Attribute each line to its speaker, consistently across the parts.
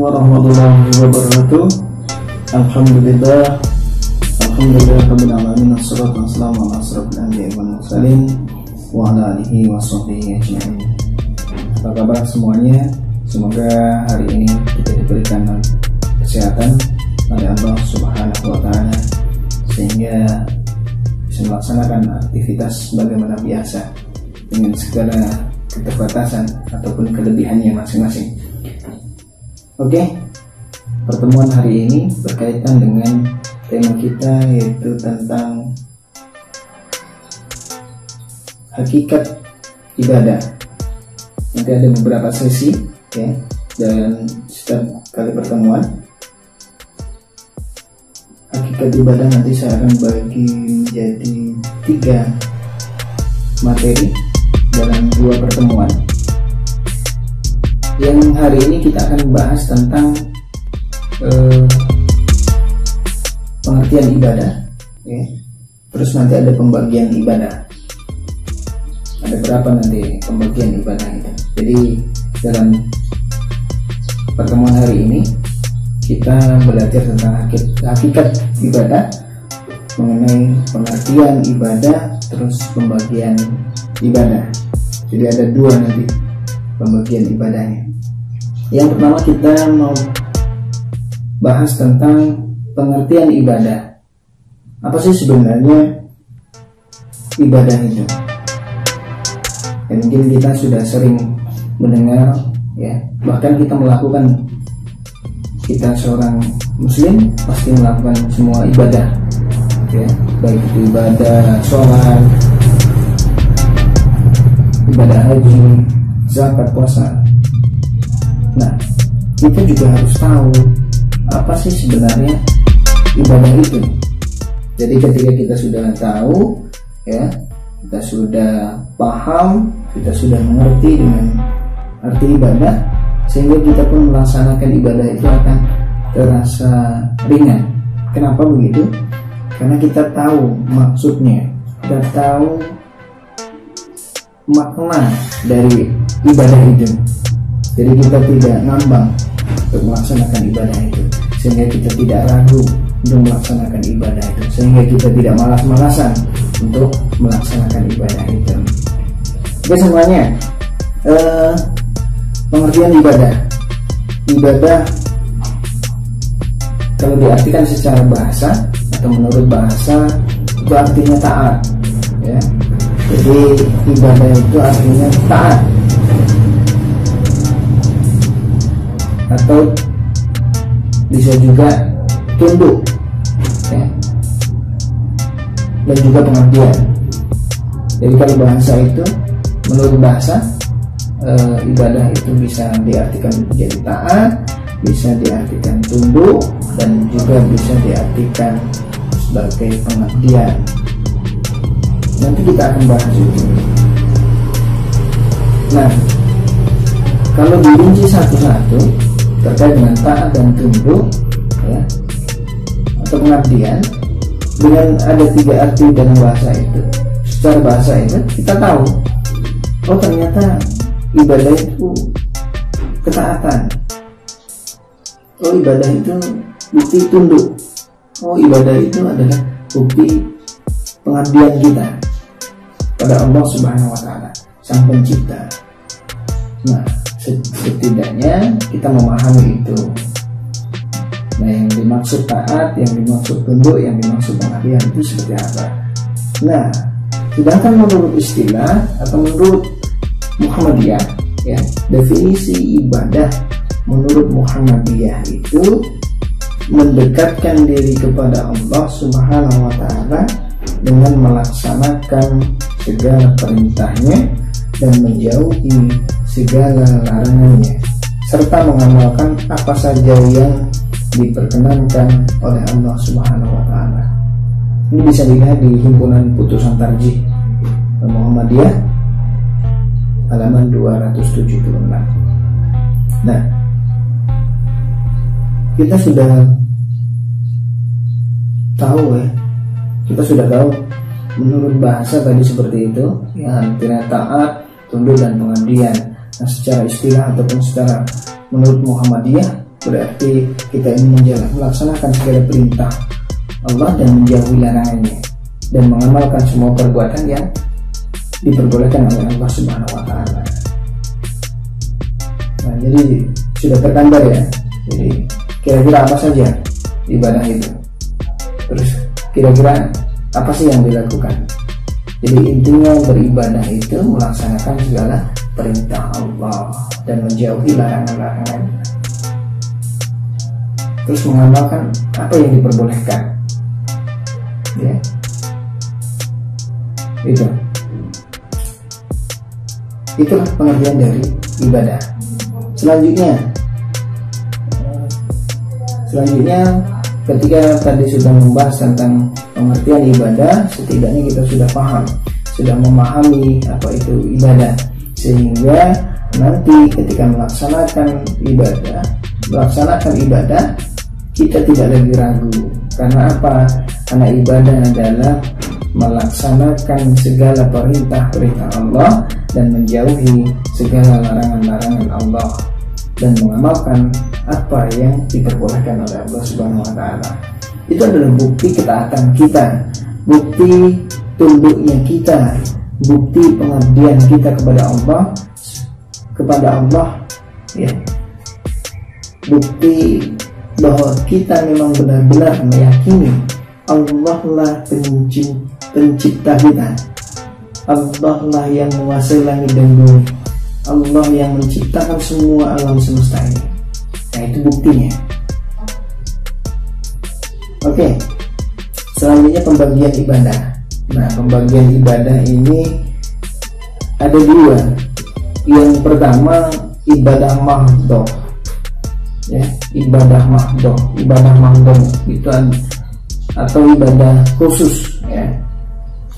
Speaker 1: warahmatullahi wabarakatuh. Alhamdulillah rabbil alamin, wassalatu wassalamu ala asrofil anbiya'i wal mursalin wa ala alihi wa sahbihi ajma'in. Apa kabar semuanya? Semoga hari ini kita diberikan kesehatan oleh Allah Subhanahu wa taala sehingga bisa melaksanakan aktivitas bagaimana biasa dengan segala keterbatasan ataupun kelebihannya masing-masing. Oke, pertemuan hari ini berkaitan dengan tema kita, yaitu tentang hakikat ibadah. Nanti ada beberapa sesi ya dalam setiap kali pertemuan. Hakikat ibadah nanti saya akan bagi menjadi 3 materi dalam 2 pertemuan. Yang hari ini kita akan bahas tentang pengertian ibadah ya. Terus nanti ada pembagian ibadah. Ada berapa nanti pembagian ibadah itu. Jadi dalam pertemuan hari ini kita belajar tentang hakikat ibadah, mengenai pengertian ibadah, terus pembagian ibadah. Jadi ada 2 nanti pembagian ibadahnya. Yang pertama kita mau bahas tentang pengertian ibadah. Apa sih sebenarnya ibadah itu? Ya, mungkin kita sudah sering mendengar ya, bahkan kita melakukan, kita seorang muslim pasti melakukan semua ibadah ya, baik itu ibadah sholat, ibadah haji, zakat, puasa. Nah, kita juga harus tahu apa sih sebenarnya ibadah itu. Jadi ketika kita sudah tahu ya, kita sudah paham, kita sudah mengerti dengan arti ibadah, sehingga kita pun melaksanakan ibadah itu akan terasa ringan. Kenapa begitu? Karena kita tahu maksudnya, kita tahu makna dari ibadah itu. Jadi kita tidak ngambang untuk melaksanakan ibadah itu, sehingga kita tidak ragu untuk melaksanakan ibadah itu, sehingga kita tidak malas-malasan untuk melaksanakan ibadah itu. Oke semuanya, pengertian ibadah. Ibadah kalau diartikan secara bahasa atau menurut bahasa itu artinya taat ya. Jadi ibadah itu artinya taat, atau bisa juga tunduk ya, dan juga pengabdian. Jadi kalau bahasa itu, menurut bahasa ibadah itu bisa diartikan menjadi taat, bisa diartikan tunduk, dan juga bisa diartikan sebagai pengabdian. Nanti kita akan bahas itu. Nah, kalau dirinci satu-satu terkait dengan taat dan tunduk ya, atau pengabdian, dengan ada 3 arti dalam bahasa itu. Secara bahasa itu kita tahu, oh ternyata ibadah itu ketaatan, oh ibadah itu bukti tunduk, oh ibadah itu adalah bukti pengabdian kita pada Allah Subhanahu wa taala, Sang Pencipta. Nah, setidaknya kita memahami itu. Nah, yang dimaksud taat, yang dimaksud tunduk, yang dimaksud pengabdian itu seperti apa? Nah, sedangkan menurut istilah atau menurut Muhammadiyah ya, definisi ibadah menurut Muhammadiyah itu mendekatkan diri kepada Allah Subhanahu wa taala dengan melaksanakan segala perintahnya dan menjauhi segala larangannya, serta mengamalkan apa saja yang diperkenankan oleh Allah Subhanahu wa taala. Ini bisa dilihat di himpunan putusan tarjih Muhammadiyah halaman 276. Nah, kita sudah tahu ya, kita sudah tahu menurut bahasa tadi seperti itu ya, antara taat, tunduk, dan pengabdian. Nah, secara istilah ataupun secara menurut Muhammadiyah berarti kita ini melaksanakan segala perintah Allah dan menjauhi larangannya, dan mengamalkan semua perbuatan yang diperbolehkan oleh Allah Subhanahu wa Ta'ala. Nah, jadi sudah tergambar ya. Jadi kira-kira apa saja ibadah itu, terus kira-kira apa sih yang dilakukan. Jadi intinya beribadah itu melaksanakan segala perintah Allah dan menjauhi larangan-larangan, terus mengamalkan apa yang diperbolehkan, ya. Itulah pengertian dari ibadah. Selanjutnya ketika tadi sudah membahas tentang pengertian ibadah, setidaknya kita sudah paham, sudah memahami apa itu ibadah, sehingga nanti ketika melaksanakan ibadah kita tidak lagi ragu. Karena apa? Karena ibadah adalah melaksanakan segala perintah-perintah Allah dan menjauhi segala larangan-larangan Allah, dan mengamalkan apa yang diperbolehkan oleh Allah Subhanahu wa Ta'ala. Itu adalah bukti ketaatan kita, bukti tunduknya kita, bukti pengabdian kita kepada Allah, ya. Bukti bahwa kita memang benar-benar meyakini Allah lah pencipta kita, Allah lah yang menguasai langit dan bumi, Allah yang menciptakan semua alam semesta ini. Nah, itu buktinya. Oke, selanjutnya pembagian ibadah. Nah, pembagian ibadah ini ada dua. Yang pertama ibadah mahdhah, ya, ibadah mahdhah itu atau ibadah khusus, ya.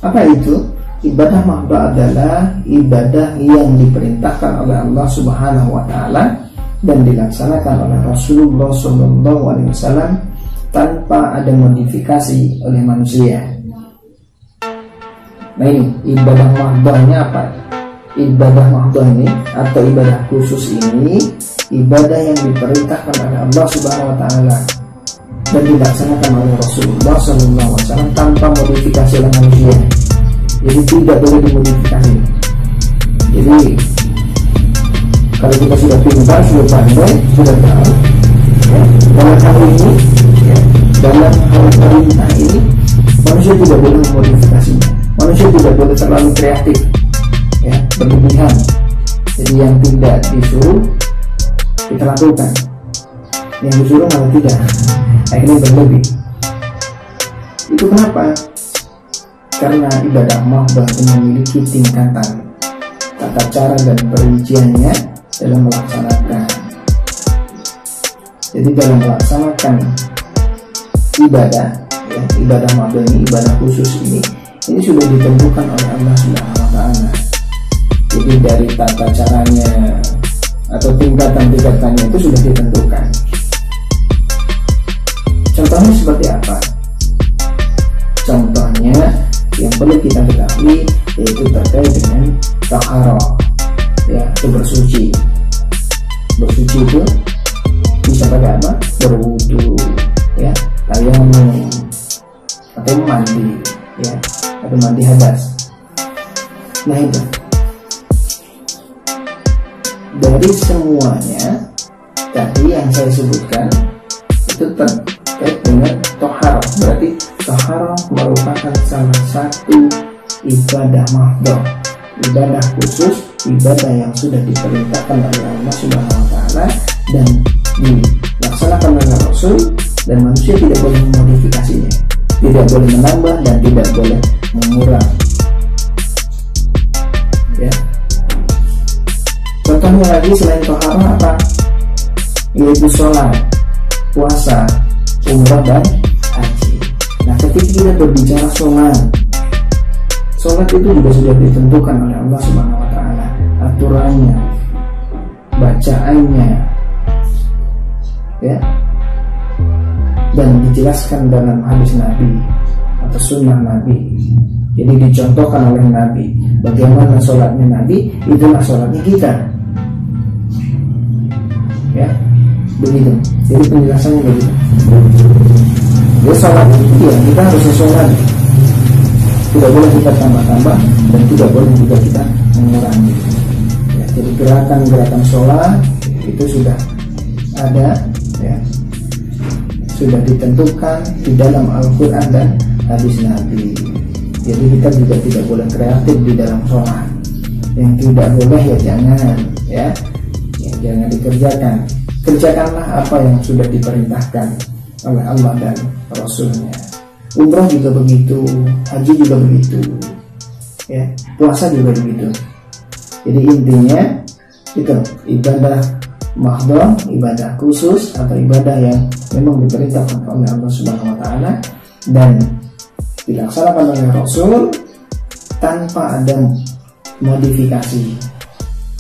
Speaker 1: Apa itu? Ibadah mahdhah adalah ibadah yang diperintahkan oleh Allah Subhanahu wa Ta'ala dan dilaksanakan oleh Rasulullah SAW tanpa ada modifikasi oleh manusia. Nah, ini ibadah mahdhahnya apa? Ibadah mahdhah ini atau ibadah khusus ini ibadah yang diperintahkan oleh Allah Subhanahu wa Ta'ala dan dilaksanakan oleh Rasulullah SAW tanpa modifikasi oleh manusia. Jadi tidak boleh dimodifikasi. Jadi kalau kita sudah pintar, sudah pandai, sudah tahu, ya, dalam hal ini, ya, dalam hal perintah ini, manusia tidak boleh memodifikasinya. Manusia tidak boleh terlalu kreatif, ya, berlebihan. Jadi yang tidak disuruh kita lakukan, yang disuruh malah tidak, akhirnya berlebih. Itu kenapa? Karena ibadah mahdhah memiliki tingkatan, tata cara dan perinciannya dalam melaksanakan. Jadi dalam melaksanakan ibadah, ya, ibadah mahdhah ini, ibadah khusus ini sudah ditentukan oleh Allah Subhanahu wa Ta'ala. Jadi dari tata caranya atau tingkatan-tingkatannya itu sudah ditentukan. Contohnya seperti apa? Contohnya yang perlu kita ketahui yaitu terkait dengan taharah, ya, itu bersuci. Bersuci itu bisa pakai apa? Berwudu, ya, tayamum, atau mandi, ya, atau mandi hadas. Nah, itu dari semuanya tadi yang saya sebutkan itu terkait dengan taharah. Berarti taharah merupakan salah satu ibadah mahdhah, ibadah khusus, ibadah yang sudah diperintahkan oleh Allah Subhanahu wa Ta'ala dan dilaksanakan oleh Rasul, dan manusia tidak boleh memodifikasinya, tidak boleh menambah dan tidak boleh mengurang, ya. Contohnya lagi selain taharah apa? Yaitu sholat, puasa, umrah dan haji. Nah, ketika kita berbicara sholat itu juga sudah ditentukan oleh Allah Subhanahu wa Ta'ala, aturannya, bacaannya, ya, dan dijelaskan dalam hadis Nabi atau sunnah Nabi. Jadi dicontohkan oleh Nabi bagaimana sholatnya Nabi, itulah sholatnya kita, ya. begitu. Jadi penjelasannya begitu. Jadi sholat itu ya kita harus sesuai. Tidak boleh kita tambah-tambah dan tidak boleh juga kita mengurangi. Ya, jadi gerakan-gerakan sholat itu sudah ada, ya, sudah ditentukan di dalam Al-Quran dan hadis Nabi. Jadi kita juga tidak boleh kreatif di dalam sholat. Yang tidak boleh ya jangan, ya jangan dikerjakan. Kerjakanlah apa yang sudah diperintahkan oleh Allah dan Rasulnya. Umrah juga begitu, haji juga begitu, ya, puasa juga begitu. Jadi intinya itu ibadah mahdhah, ibadah khusus atau ibadah yang memang diperintahkan oleh Allah Subhanahu wa taala dan dilaksanakan oleh Rasul tanpa ada modifikasi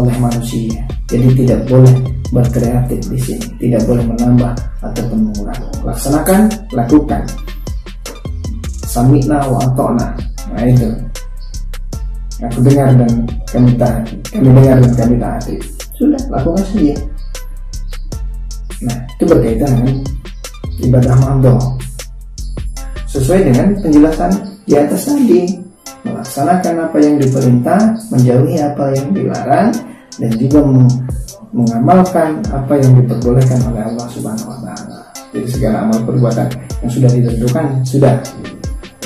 Speaker 1: oleh manusia. Jadi tidak boleh berkreatif di sini, tidak boleh menambah ataupun mengurangi. Laksanakan, lakukan. Sami'na wa ata'na. Nah itu. Aku dengar dan kami dengar dan kami taati. Sudah, lakukan saja. Nah, itu berkaitan dengan ibadah mahdhah. Sesuai dengan penjelasan di atas tadi, melaksanakan apa yang diperintah, menjauhi apa yang dilarang, dan juga mengamalkan apa yang diperbolehkan oleh Allah Subhanahu wa taala. Jadi segala amal perbuatan yang sudah ditentukan sudah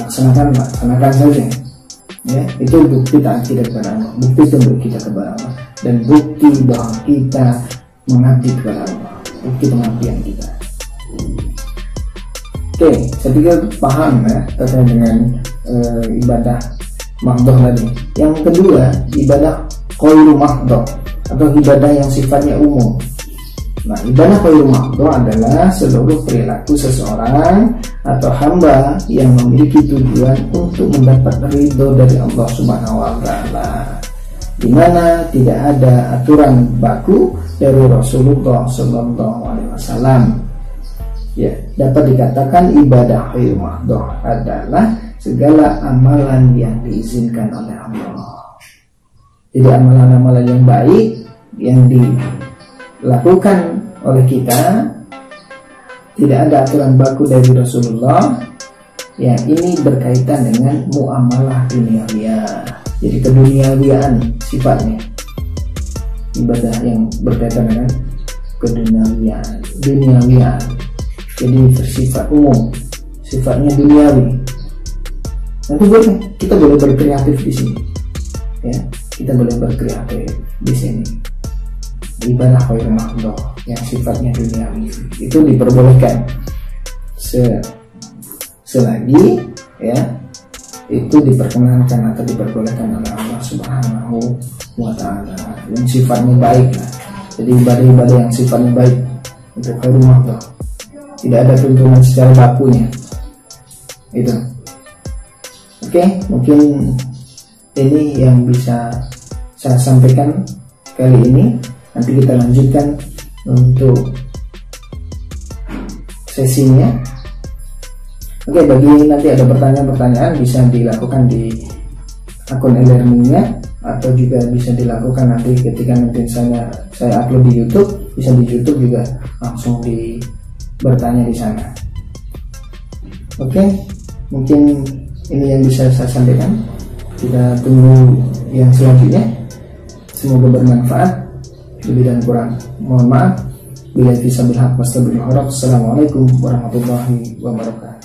Speaker 1: laksanakan saja. Ya, itu bukti taat kita kepada Allah, bukti tunduk kita kepada Allah, dan bukti bahwa kita mengabdi kepada Allah, bukti pengabdian kita. Oke, saya pikir paham ya terkait dengan ibadah mahdhah tadi. Yang kedua, ibadah ghairu mahdhah atau ibadah yang sifatnya umum. Nah, ibadah ghairu mahdhah adalah seluruh perilaku seseorang atau hamba yang memiliki tujuan untuk mendapat ridho dari Allah Subhanahu wa taala, di mana tidak ada aturan baku dari Rasulullah sallallahu alaihi wasallam. Ya, dapat dikatakan ibadah ghairu mahdhah adalah segala amalan yang diizinkan oleh Allah. Jadi amalan-amalan yang baik yang dilakukan oleh kita, tidak ada aturan baku dari Rasulullah. Ya, ini berkaitan dengan muamalah duniawiyah. Jadi keduniawiaan sifatnya. Ibadah yang berkaitan dengan duniawiaan. Jadi bersifat umum, sifatnya duniawi. Nanti kita boleh berkreatif di sini. Ya, kita boleh berkreatif di sini. Ibadah ghairu mahdhah yang sifatnya duniawi itu diperbolehkan selagi ya itu diperkenankan atau diperbolehkan oleh Allah Subhanahu wa taala, yang sifatnya baik. Jadi ibadah-ibadah yang sifatnya baik itu ghairu mahdhah, tidak ada tuntunan secara bakunya. Itu. Oke, mungkin ini yang bisa saya sampaikan kali ini. Nanti kita lanjutkan untuk sesinya. Oke, bagi nanti ada pertanyaan-pertanyaan bisa dilakukan di akun e-learningnya, atau juga bisa dilakukan nanti ketika nanti saya upload di YouTube, bisa di YouTube juga langsung bertanya di sana. Oke, mungkin ini yang bisa saya sampaikan. Kita tunggu yang selanjutnya. Semoga bermanfaat. Lebih dan kurang mohon maaf. Bila bisa berhak, wassalamualaikum warahmatullahi wabarakatuh.